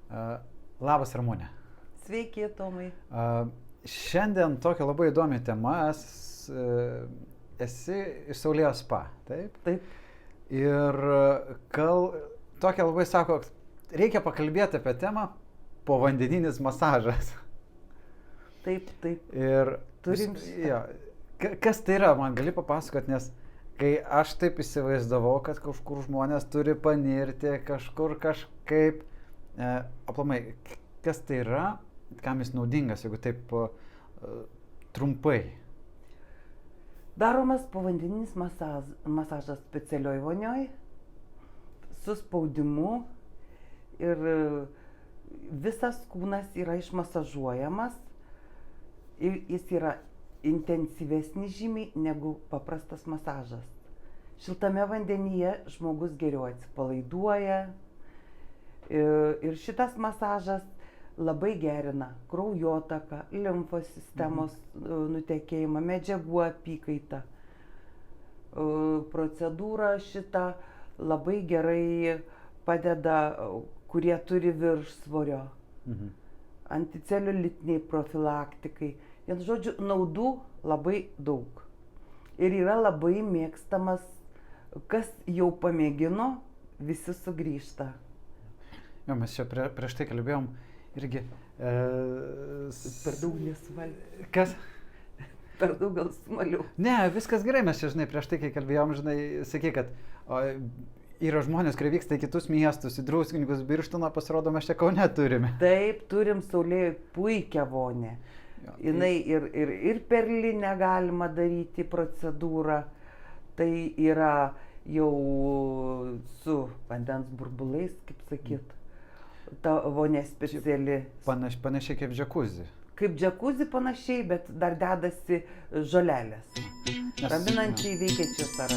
Labas, Ramūnė. Sveiki, Tomai. Šiandien tokia labai įdomi tema. Esi iš Saulėjos spa, taip? Taip. Ir tokia labai sako, reikia pakalbėti apie temą povandeninis masažas. Taip. Ir turim kas tai yra, man gali papasakoti, nes kai aš taip įsivaizdavau, kad kažkur žmonės turi panirti, kažkur kažkaip, aplamai, kas tai yra, kam jis naudingas, jeigu taip trumpai. Daromas povandeninis masažas specialioj vonioj, su spaudimu ir visas kūnas yra išmasažuojamas ir jis yra intensyvesnis žymiai negu paprastas masažas. Šiltame vandenyje žmogus geriau atsipalaiduoja ir šitas masažas labai gerina kraujotaką, limfos sistemos nutekėjimą, medžiagų apykaitą. Procedūra šita labai gerai padeda, kurie turi viršsvorio, anticeliulitiniai profilaktikai. Vienu žodžiu, naudų labai daug. Ir yra labai mėgstamas, kas jau pamėgino, visi sugrįžta. Jo, mes čia prieš tai kalbėjom irgi. Per daug nesuvaldė. Kas? Per daug gal smaliau. Ne, viskas gerai, mes čia, prieš tai, kai kalbėjom, sakė, kad yra žmonės, kurie vyksta į kitus miestus, į Druskininkus, Birštoną, pasirodo, mes čia Kaune turime. Taip, turim Saulėjoj puikią vonę. Jinai ir perlinę galima daryti procedūrą, tai yra jau su vandens burbulais, kaip sakyt, ta vonė speciali. Panašiai kaip džakuzi. Kaip džakuzi panašiai, bet dar dedasi žolelės. Raminančiai veikiančios ar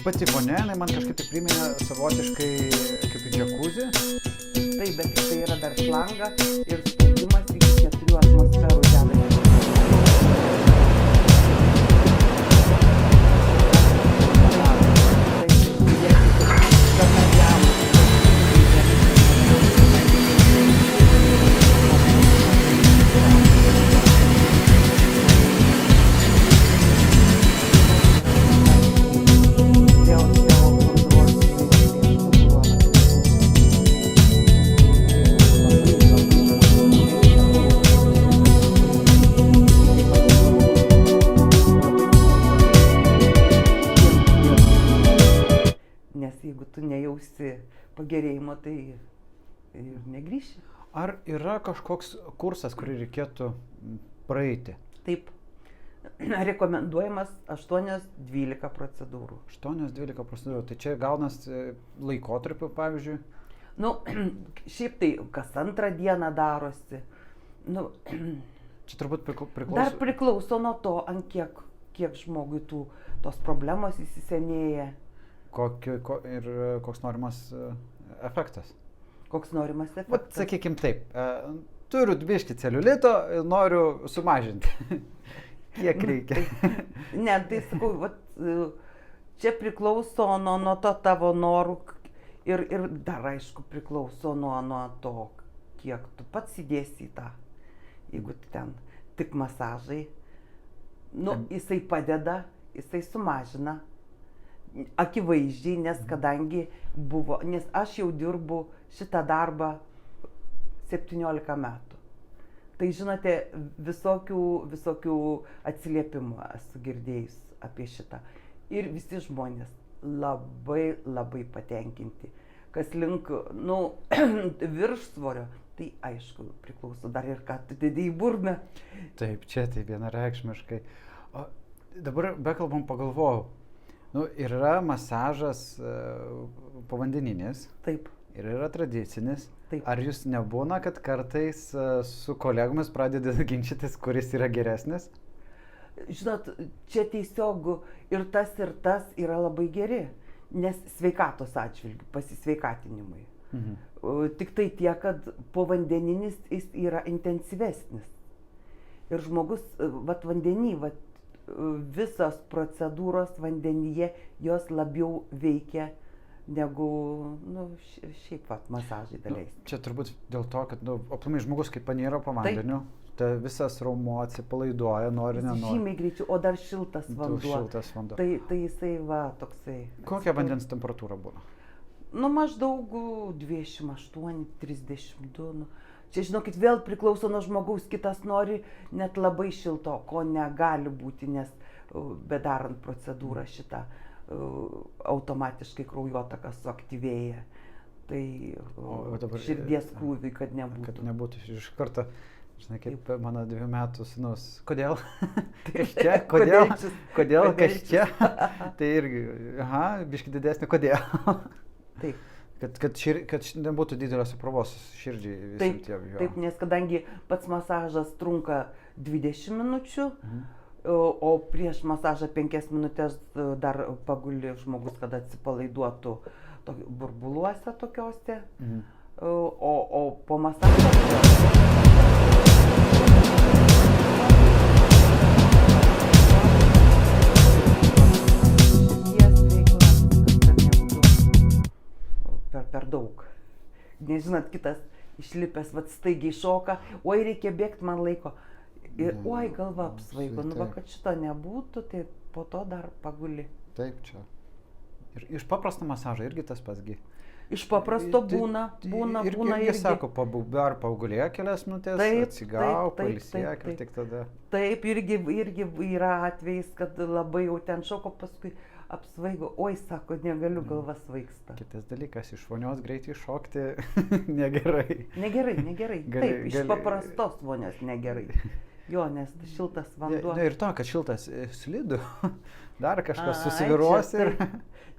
Pati vonia, man kažkaip tai priminė savotiškai kaip į džakuzį. Taip, bet tai yra dar šlanga ir spaudimas iki 4 atmosferų dedasi. Pagerėjimo, tai ir negrįši. Ar yra kažkoks kursas, kurį reikėtų praeiti? Taip. Rekomenduojamas 8-12 procedūrų. 8-12 procedūrų. Tai čia gaunas laikotarpiu, pavyzdžiui? Šiaip tai kas antrą dieną darosi. Čia turbūt priklauso. Dar priklauso nuo to, ant kiek žmogui tos problemos įsisenėja. Ir koks norimas efektas? Koks norimas efektas? Sakykim taip, turiu biškį celiulito ir noriu sumažinti. Kiek reikia? Ne, tai sakau, čia priklauso nuo to tavo norų ir dar aišku priklauso nuo to, kiek tu pats įdėsi į tą. Jeigu ten tik masažai, jisai padeda, jisai sumažina. Akivaizdžiai, nes aš jau dirbu šitą darbą 17 metų. Tai žinote, visokių atsiliepimų esu girdėjus apie šitą. Ir visi žmonės labai patenkinti. Kas link, viršsvorio, tai aišku, priklauso dar ir ką tu dedi į burną. Taip, čia tai vienareikšmiškai. O dabar bekalbam pagalvojau. Ir yra masažas povandeninis. Taip. Ir yra tradicinis. Taip. Ar jūs nebūna, kad kartais su kolegomis pradedate ginčytis, kuris yra geresnis? Žinot, čia tiesiog ir tas yra labai geri, nes sveikatos atžvilgių, pasisveikatinimui. Tik tai tiek, kad povandeninis jis yra intensyvesnis. Ir žmogus, vandenį, visos procedūros vandenyje, jos labiau veikia negu, šiaip masažai daleis. Čia turbūt dėl to, kad, aplamai žmogus kaip panyra po vandeniu, tai visas raumuo atsipalaiduoja, nori, nenori. Žymiai greičiau, o dar šiltas vanduo. Šiltas vanduo. Tai jisai toksai. Kokia vandens temperatūra būna? Maždaug 28-32. Čia, žinokit, vėl priklauso nuo žmogaus, kitas nori net labai šilto, ko negali būti, nes bedarant procedūrą šitą automatiškai kraujotakas suaktyvėja. Tai širdies krūviui, kad nebūtų. Kad nebūtų iš karto, žinai, kaip mano 2 metų sūnus. Kodėl? Kas čia? Kodėl kas čia? Tai irgi, biški didesnė, kodėl? Taip. Kad nebūtų didelės apkrovos širdžiai visiems tiem. Taip, nes kadangi pats masažas trunka 20 minučių, o prieš masažą 5 minutės dar paguli žmogus, kad atsipalaiduotų burbuluose tokiuose, o po masažo... per daug. Nežinot, kitas išlipęs, staigiai šoka, oi reikia bėgti, man laiko. Ir oi galva apsvaigo, kad šito nebūtų, tai po to dar paguli. Taip, čia. Ir iš paprasto masažo irgi tas pasgi. Iš paprasto būna irgi. Sako, dar pagulėk kelias minutės, atsigauk, pailsėk ir tik tada. Taip, irgi yra atvejis, kad labai jau ten šoko, paskui apsvaigo, oi, sako, negaliu, galva svaigsta. Kitas dalykas, iš vonios greitai šokti negerai. Negerai. Taip, iš paprastos vonios negerai. Jo, nes šiltas vanduo. Ir to, kad šiltas slidu, dar kažkas susiviruos ir...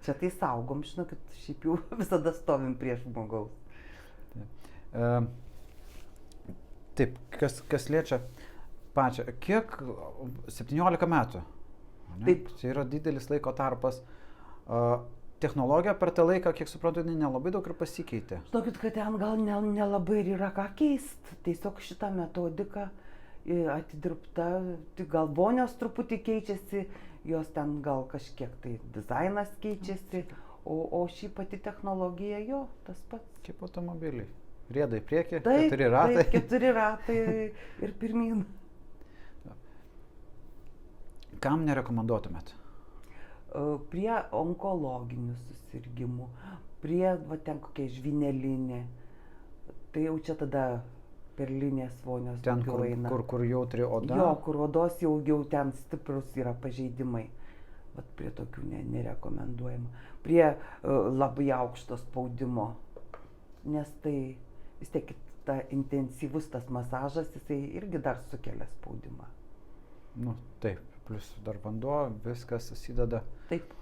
Čia tai saugom, žinokit, šiaip jau visada stovim prieš žmogaus. Taip, kas liečia pačią, kiek 17 metų? Taip. Tai yra didelis laiko tarpas. Technologija per tą laiką, kiek suprantu, nelabai daug ir pasikeitė. Žinokit, kad ten gal nelabai ir yra ką keist. Tiesiog šitą metodiką atidirbta, tik gal vonios truputį keičiasi, jos ten gal kažkiek tai dizainas keičiasi, o šį pati technologija jo, tas pats. Kaip automobiliai. Rieda į priekį, taip, 4 ratai. Taip, 4 ratai ir pirmyn. Kam nerekomenduotumėt? Prie onkologinių susirgymų, prie ten kokia žvynelinė. Tai jau čia tada perlinės vonios daugiau eina. Ten, kur jautri oda? Jo, kur odos jau ten stiprus yra pažeidimai. Vat prie tokių nerekomenduojama. Prie labai aukšto spaudimo. Nes tai vis tiek intensyvus tas masažas, jisai irgi dar sukelia spaudimą. Taip. Plus dar vanduo, viskas susideda. Taip.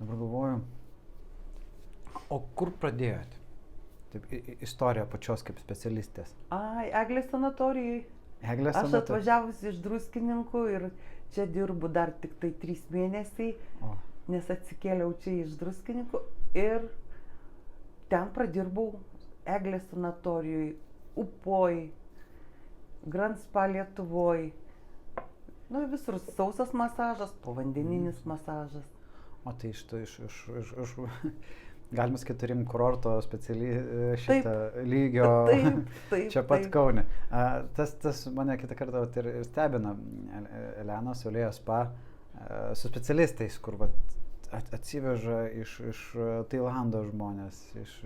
Dabar galvoju, o kur pradėjote? Taip, istorija pačios kaip specialistės. Eglės sanatorijai. Aš atvažiavusi iš Druskininkų ir čia dirbu dar tik tai 3 mėnesiai, nes atsikėliau čia iš Druskininkų ir ten pradirbau Eglės sanatorijai, Upoj, Grand Spa Lietuvoj. Visur sausas masažas, povandeninis masažas. O tai iš galima sakyti, turim kurorto specialiai šitą lygio čia pat Kaune. Tas mane kitą kartą ir stebina, Elenos Olėjos spa su specialistais, kur atsiveža iš Tailando žmonės,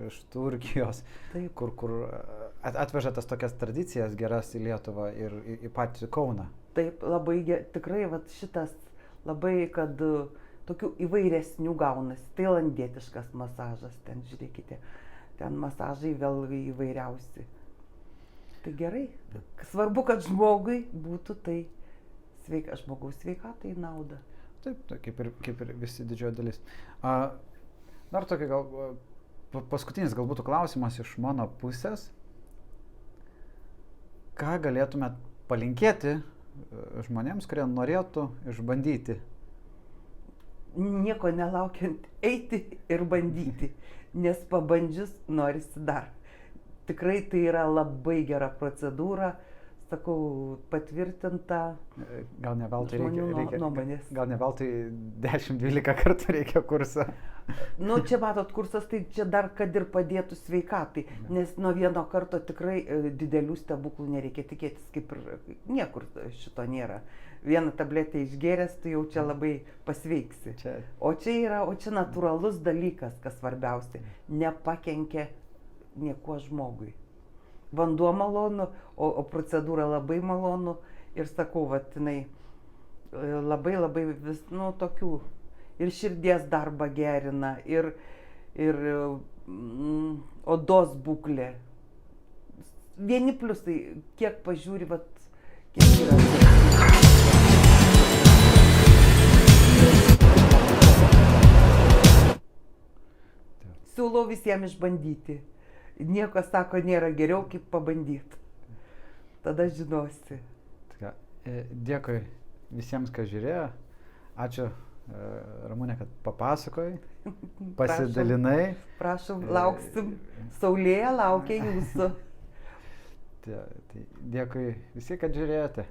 iš Turkijos, kur atveža tas tokias tradicijas geras į Lietuvą ir į patį Kauną. Taip, labai tikrai šitas labai, kad tokių įvairesnių gaunasi, tailandietiškas masažas, ten žiūrėkite, ten masažai vėl įvairiausi. Tai gerai, svarbu, kad žmogui būtų tai žmogaus sveikatai nauda. Taip, kaip ir visi didžioji dalis. Dar tokia paskutinis gal būtų klausimas iš mano pusės. Ką galėtumėt palinkėti žmonėms, kurie norėtų išbandyti? Nieko nelaukiant eiti ir bandyti, nes pabandžius norisi dar. Tikrai tai yra labai gera procedūra, sakau, patvirtinta Gal ne veltui žmonių reikia, nuomonės. gal ne veltui 10-12 kartų reikia kursą. Nu, čia matot, kursas tai čia dar kad ir padėtų sveikatai, nes nuo vieno karto tikrai didelių stebuklų nereikia tikėtis, kaip ir niekur šito nėra. Vieną tabletę išgėręs, tu jau čia labai pasveiksi. O čia natūralus dalykas, kas svarbiausia, nepakenkia niekuo žmogui. Vanduo malonu, o procedūra labai malonu ir sakau, vat, jinai labai vis, nu, tokių ir širdies darbą gerina, ir odos būklė. Vieni pliusai, kiek pažiūri, vat, kiek yra. Siūlau visiems išbandyti. Nieko, sako, nėra geriau, kaip pabandyti. Tada žinosi. Dėkui visiems, kas žiūrėjo. Ačiū, Ramūnė, kad papasakojai, pasidalinai. Prašom, lauksim. Saulėje laukia jūsų. Tai dėkui visi, kad žiūrėjote.